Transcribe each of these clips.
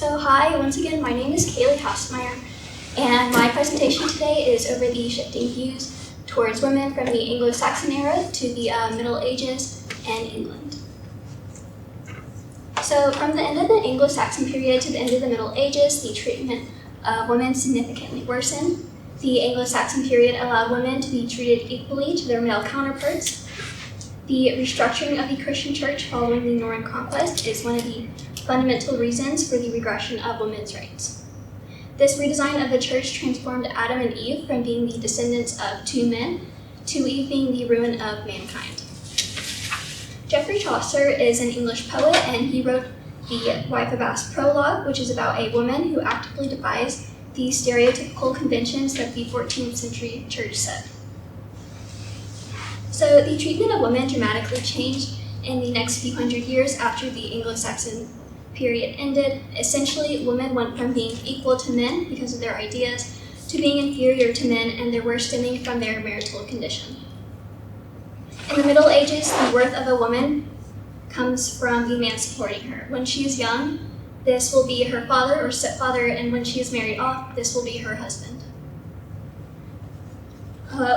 Hi, once again, my name is Kaylee Hausmeyer, and my presentation today is over the shifting views towards women from the Anglo-Saxon era to the Middle Ages and England. So from the end of the Anglo-Saxon period to the end of the Middle Ages, the treatment of women significantly worsened. The Anglo-Saxon period allowed women to be treated equally to their male counterparts. The restructuring of the Christian church following the Norman Conquest is one of the fundamental reasons for the regression of women's rights. This redesign of the church transformed Adam and Eve from being the descendants of two men to Eve being the ruin of mankind. Geoffrey Chaucer is an English poet, and he wrote the Wife of Bath prologue, which is about a woman who actively defies the stereotypical conventions that the 14th century church set. So the treatment of women dramatically changed in the next few hundred years after the Anglo-Saxon period ended. Essentially, women went from being equal to men because of their ideas to being inferior to men, and their worth stemming from their marital condition. In the Middle Ages, the worth of a woman comes from the man supporting her. When she is young, this will be her father or stepfather, and when she is married off, this will be her husband.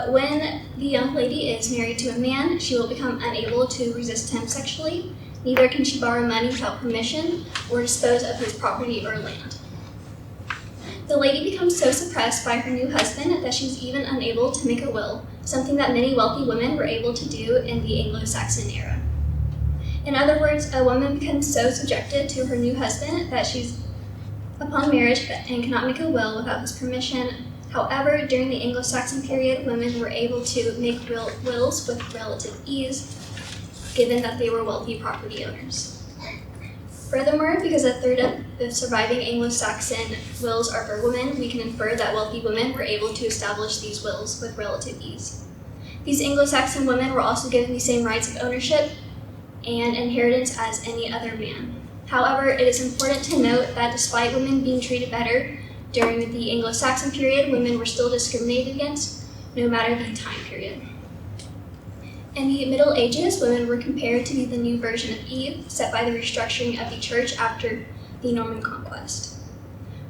When the young lady is married to a man, she will become unable to resist him sexually. Neither can she borrow money without permission or dispose of his property or land. The lady becomes so suppressed by her new husband that she's even unable to make a will, something that many wealthy women were able to do in the Anglo-Saxon era. In other words, a woman becomes so subjected to her new husband that she's upon marriage and cannot make a will without his permission. However, during the Anglo-Saxon period, women were able to make wills with relative ease, given that they were wealthy property owners. Furthermore, because a third of the surviving Anglo-Saxon wills are for women, we can infer that wealthy women were able to establish these wills with relative ease. These Anglo-Saxon women were also given the same rights of ownership and inheritance as any other man. However, it is important to note that despite women being treated better during the Anglo-Saxon period, women were still discriminated against, no matter the time period. In the Middle Ages, women were compared to be the new version of Eve, set by the restructuring of the church after the Norman Conquest.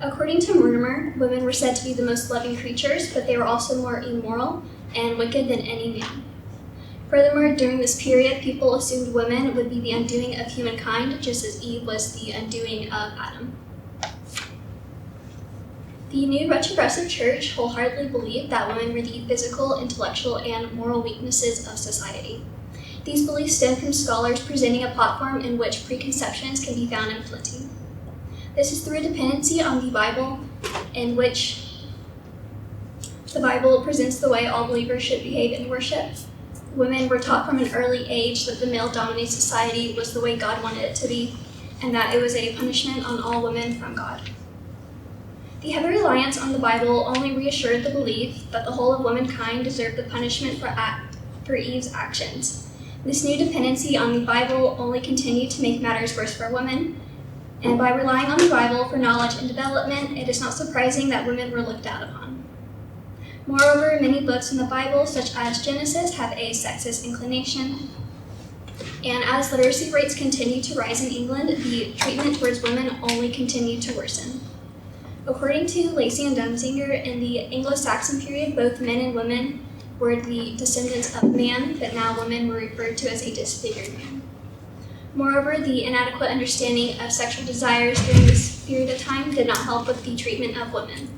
According to Mortimer, women were said to be the most loving creatures, but they were also more immoral and wicked than any man. Furthermore, during this period, people assumed women would be the undoing of humankind, just as Eve was the undoing of Adam. The new retrogressive church wholeheartedly believed that women were the physical, intellectual, and moral weaknesses of society. These beliefs stem from scholars presenting a platform in which preconceptions can be found in plenty. This is through a dependency on the Bible, in which the Bible presents the way all believers should behave in worship. Women were taught from an early age that the male-dominated society was the way God wanted it to be, and that it was a punishment on all women from God. The heavy reliance on the Bible only reassured the belief that the whole of womankind deserved the punishment for Eve's actions. This new dependency on the Bible only continued to make matters worse for women, and by relying on the Bible for knowledge and development, it is not surprising that women were looked down upon. Moreover, many books in the Bible, such as Genesis, have a sexist inclination, and as literacy rates continued to rise in England, the treatment towards women only continued to worsen. According to Lacey and Dunsinger, in the Anglo-Saxon period, both men and women were the descendants of man, but now women were referred to as a disfigured man. Moreover, the inadequate understanding of sexual desires during this period of time did not help with the treatment of women.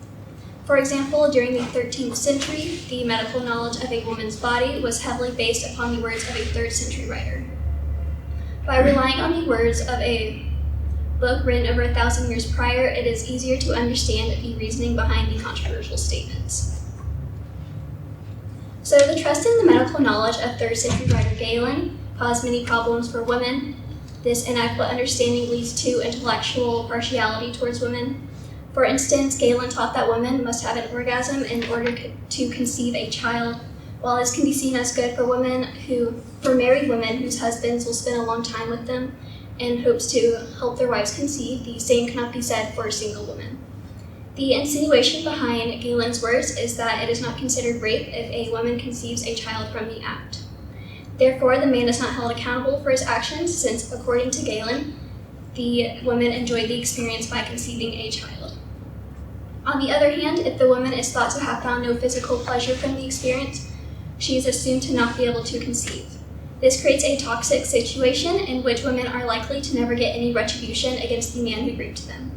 For example, during the 13th century, the medical knowledge of a woman's body was heavily based upon the words of a 3rd century writer. By relying on the words of a book written over 1,000 years prior, it is easier to understand the reasoning behind the controversial statements. So the trust in the medical knowledge of 3rd century writer Galen caused many problems for women. This inadequate understanding leads to intellectual partiality towards women. For instance, Galen taught that women must have an orgasm in order to conceive a child. While this can be seen as good for married women whose husbands will spend a long time with them in hopes to help their wives conceive, the same cannot be said for a single woman. The insinuation behind Galen's words is that it is not considered rape if a woman conceives a child from the act. Therefore, the man is not held accountable for his actions, since, according to Galen, the woman enjoyed the experience by conceiving a child. On the other hand, if the woman is thought to have found no physical pleasure from the experience, she is assumed to not be able to conceive. This creates a toxic situation in which women are likely to never get any retribution against the man who raped them.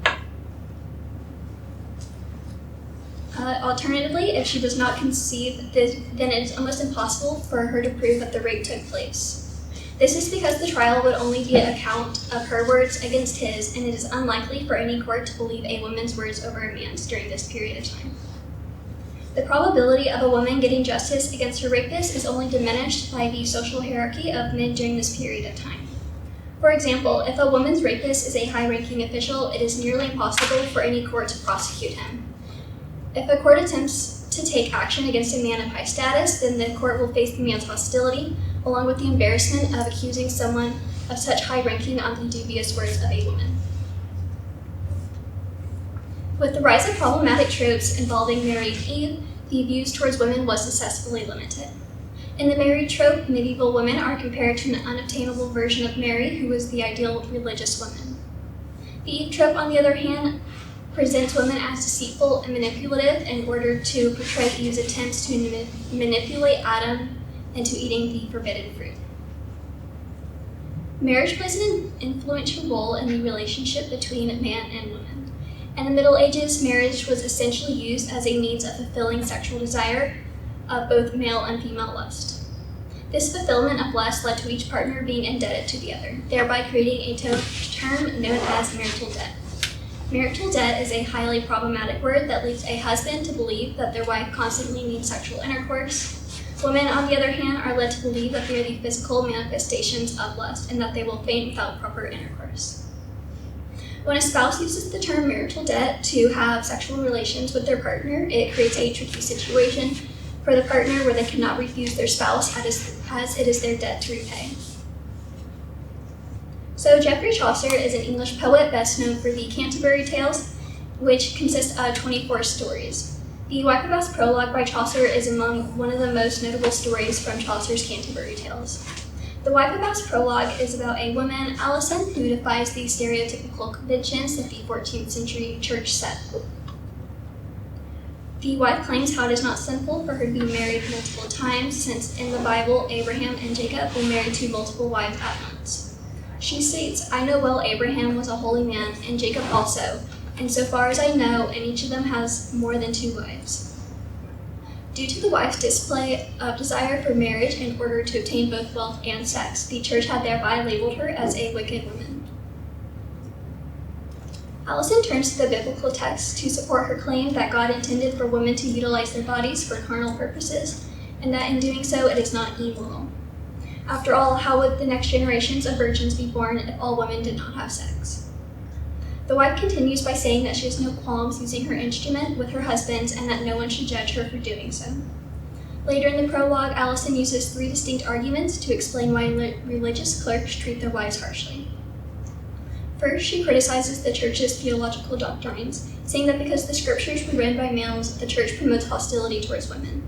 Alternatively, if she does not conceive, then it is almost impossible for her to prove that the rape took place. This is because the trial would only be an account of her words against his, and it is unlikely for any court to believe a woman's words over a man's during this period of time. The probability of a woman getting justice against her rapist is only diminished by the social hierarchy of men during this period of time. For example, if a woman's rapist is a high-ranking official, it is nearly impossible for any court to prosecute him. If a court attempts to take action against a man of high status, then the court will face the man's hostility, along with the embarrassment of accusing someone of such high ranking on the dubious words of a woman. With the rise of problematic tropes involving Mary and Eve, the views towards women was successfully limited. In the Mary trope, medieval women are compared to an unobtainable version of Mary, who was the ideal religious woman. The Eve trope, on the other hand, presents women as deceitful and manipulative in order to portray Eve's attempts to manipulate Adam into eating the forbidden fruit. Marriage plays an influential role in the relationship between man and woman. In the Middle Ages, marriage was essentially used as a means of fulfilling sexual desire of both male and female lust. This fulfillment of lust led to each partner being indebted to the other, thereby creating a term known as marital debt. Marital debt is a highly problematic word that leads a husband to believe that their wife constantly needs sexual intercourse. Women, on the other hand, are led to believe that they are the physical manifestations of lust and that they will faint without proper intercourse. When a spouse uses the term marital debt to have sexual relations with their partner, it creates a tricky situation for the partner where they cannot refuse their spouse as it is their debt to repay. So Geoffrey Chaucer is an English poet best known for the Canterbury Tales, which consist of 24 stories. The Wife prologue by Chaucer is among one of the most notable stories from Chaucer's Canterbury Tales. The Wife prologue is about a woman, Alison, who defies the stereotypical conventions that the 14th century church set. The wife claims how it is not sinful for her to be married multiple times, since in the Bible, Abraham and Jacob were married to multiple wives at once. She states, "I know well Abraham was a holy man, and Jacob also, and so far as I know, and each of them has more than 2 wives." Due to the wife's display of desire for marriage in order to obtain both wealth and sex, the church had thereby labeled her as a wicked woman. Alison turns to the biblical text to support her claim that God intended for women to utilize their bodies for carnal purposes, and that in doing so it is not immoral. After all, how would the next generations of virgins be born if all women did not have sex? The wife continues by saying that she has no qualms using her instrument with her husbands and that no one should judge her for doing so. Later in the prologue, Alison uses 3 distinct arguments to explain why religious clerks treat their wives harshly. First, she criticizes the church's theological doctrines, saying that because the scriptures were read by males, the church promotes hostility towards women.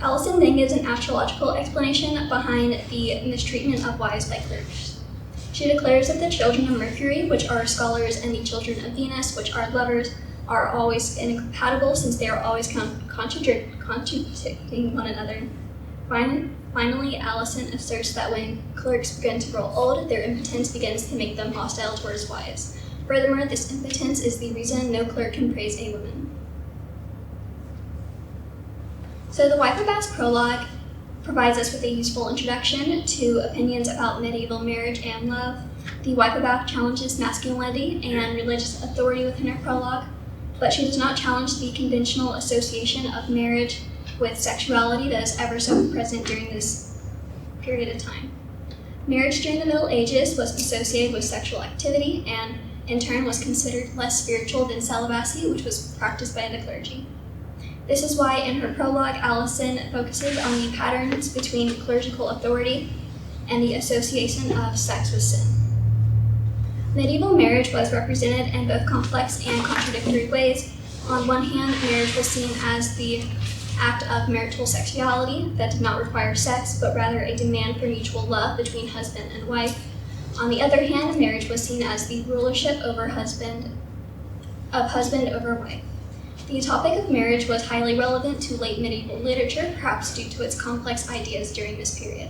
Alison then gives an astrological explanation behind the mistreatment of wives by clerks. She declares that the children of Mercury, which are scholars, and the children of Venus, which are lovers, are always incompatible since they are always contradicting one another. Finally, Alison asserts that when clerks begin to grow old, their impotence begins to make them hostile towards wives. Furthermore, this impotence is the reason no clerk can praise a woman. So the Wife of Bath's prologue provides us with a useful introduction to opinions about medieval marriage and love. The Wife of Bath challenges masculinity and religious authority within her prologue, but she does not challenge the conventional association of marriage with sexuality that is ever so present during this period of time. Marriage during the Middle Ages was associated with sexual activity and, in turn, was considered less spiritual than celibacy, which was practiced by the clergy. This is why in her prologue, Alison focuses on the patterns between clerical authority and the association of sex with sin. Medieval marriage was represented in both complex and contradictory ways. On one hand, marriage was seen as the act of marital sexuality that did not require sex, but rather a demand for mutual love between husband and wife. On the other hand, marriage was seen as the rulership over husband over wife. The topic of marriage was highly relevant to late medieval literature, perhaps due to its complex ideas during this period.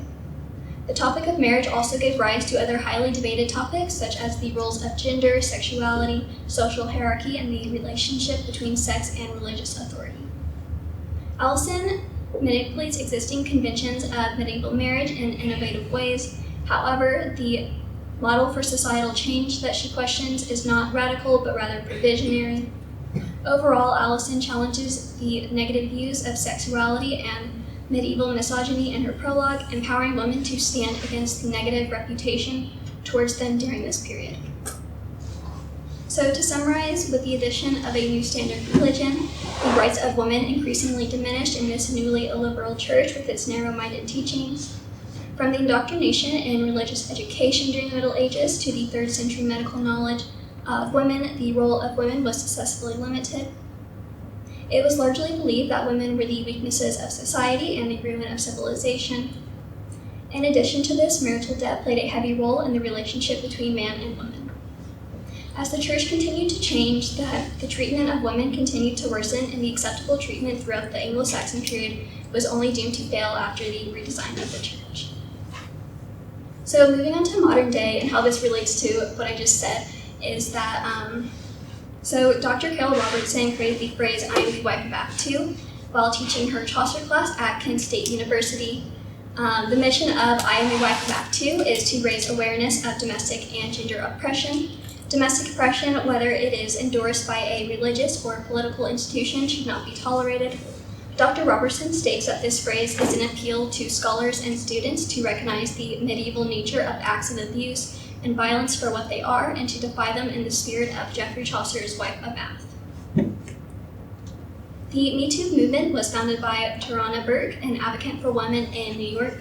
The topic of marriage also gave rise to other highly debated topics, such as the roles of gender, sexuality, social hierarchy, and the relationship between sex and religious authority. Allison manipulates existing conventions of medieval marriage in innovative ways. However, the model for societal change that she questions is not radical, but rather provisionary. Overall, Allison challenges the negative views of sexuality and medieval misogyny in her prologue, empowering women to stand against the negative reputation towards them during this period. So to summarize, with the addition of a new standard religion, the rights of women increasingly diminished in this newly illiberal church with its narrow-minded teachings. From the indoctrination in religious education during the Middle Ages to the 3rd century medical knowledge of women, the role of women was successfully limited. It was largely believed that women were the weaknesses of society and the ruin of civilization. In addition to this, marital debt played a heavy role in the relationship between man and woman. As the church continued to change, the treatment of women continued to worsen, and the acceptable treatment throughout the Anglo-Saxon period was only doomed to fail after the redesign of the church. So moving on to modern day and how this relates to what I just said is that So Dr. Carol Robertson created the phrase, "I am the wife back to," while teaching her Chaucer class at Kent State University. The mission of I am the wife back to is to raise awareness of domestic and gender oppression. Domestic oppression, whether it is endorsed by a religious or political institution, should not be tolerated. Dr. Robertson states that this phrase is an appeal to scholars and students to recognize the medieval nature of acts of abuse and violence for what they are, and to defy them in the spirit of Geoffrey Chaucer's Wife of Bath. The Me Too movement was founded by Tarana Burke, an advocate for women in New York.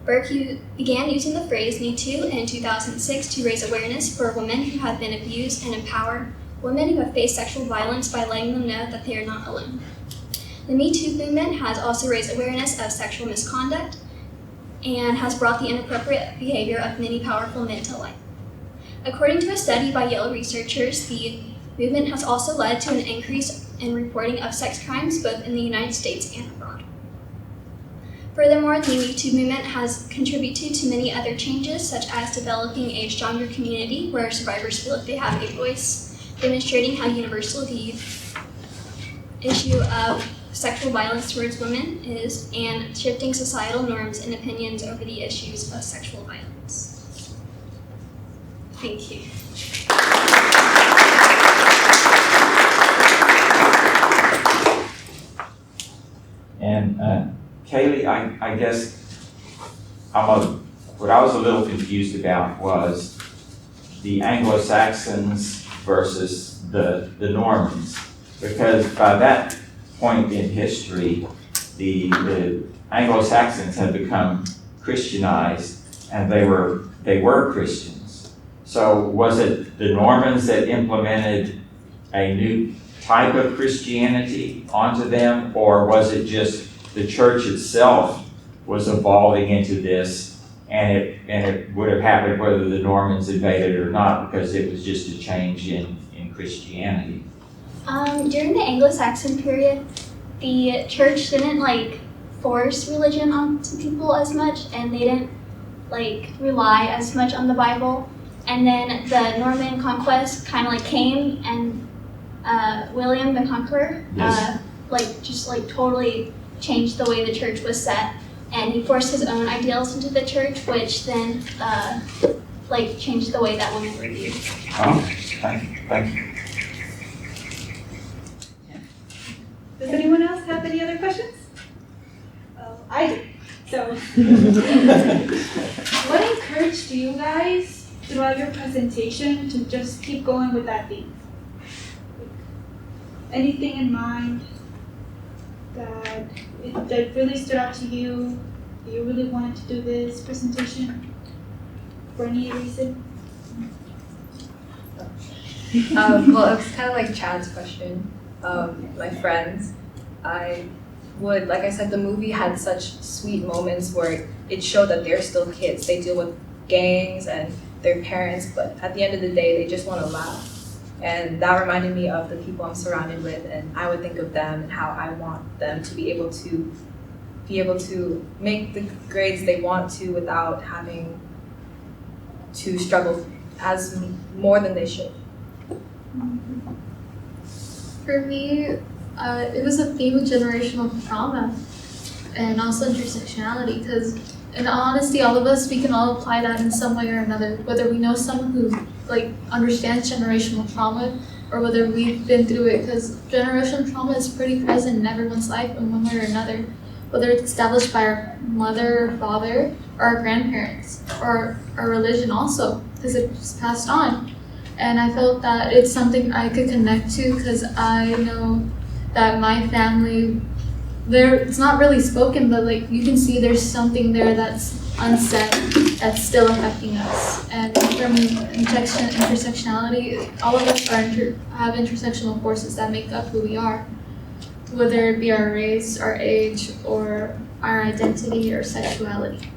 Burke began using the phrase Me Too in 2006 to raise awareness for women who have been abused and empower women who have faced sexual violence by letting them know that they are not alone. The Me Too movement has also raised awareness of sexual misconduct and has brought the inappropriate behavior of many powerful men to light. According to a study by Yale researchers, the movement has also led to an increase in reporting of sex crimes both in the United States and abroad. Furthermore, the Me Too movement has contributed to many other changes, such as developing a stronger community where survivors feel like they have a voice, demonstrating how universal the issue of sexual violence towards women is, and shifting societal norms and opinions over the issues of sexual violence. Thank you. And Kaylee, I guess what I was a little confused about was the Anglo-Saxons versus the Normans, because by that point in history, the Anglo-Saxons had become Christianized, and they were Christians. So was it the Normans that implemented a new type of Christianity onto them, or was it just the church itself was evolving into this, and it would have happened whether the Normans invaded or not, because it was just a change in Christianity? During the Anglo-Saxon period, the church didn't force religion onto people as much, and they didn't rely as much on the Bible. And then the Norman Conquest kind of came, and William the Conqueror totally changed the way the church was set, and he forced his own ideals into the church, which then changed the way that women were viewed. Oh, thank you. Does anyone else have any other questions? I do. So, what encouraged you guys throughout your presentation to just keep going with that theme? Anything in mind that really stood out to you? You really wanted to do this presentation for any reason? Well, it's kind of like Chad's question. My friends, like I said, the movie had such sweet moments where it showed that they're still kids. They deal with gangs and their parents, but at the end of the day, they just want to laugh. And that reminded me of the people I'm surrounded with, and I would think of them and how I want them to be able to make the grades they want to without having to struggle as more than they should. For me, it was a theme of generational trauma and also intersectionality, because in honesty, all of us, we can all apply that in some way or another, whether we know someone who like understands generational trauma or whether we've been through it, because generational trauma is pretty present in everyone's life in one way or another, whether it's established by our mother or father or our grandparents or our religion also, because it's passed on. And I felt that it's something I could connect to, because I know that my family, it's not really spoken, but like you can see there's something there that's unsaid that's still affecting us. And from intersectionality, all of us have intersectional forces that make up who we are, whether it be our race, our age, or our identity or sexuality.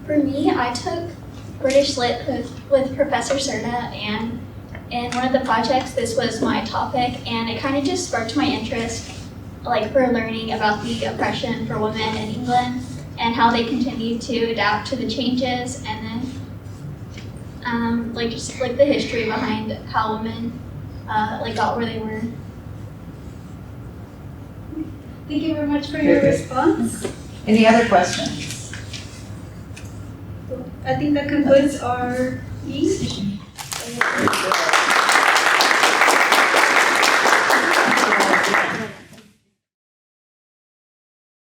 For me, I took British Lit with Professor Serna, and in one of the projects, this was my topic, and it kind of just sparked my interest, like for learning about the oppression for women in England and how they continued to adapt to the changes, and then like just like the history behind how women like got where they were. Thank you very much for your response. Any other questions? I think that concludes our meeting.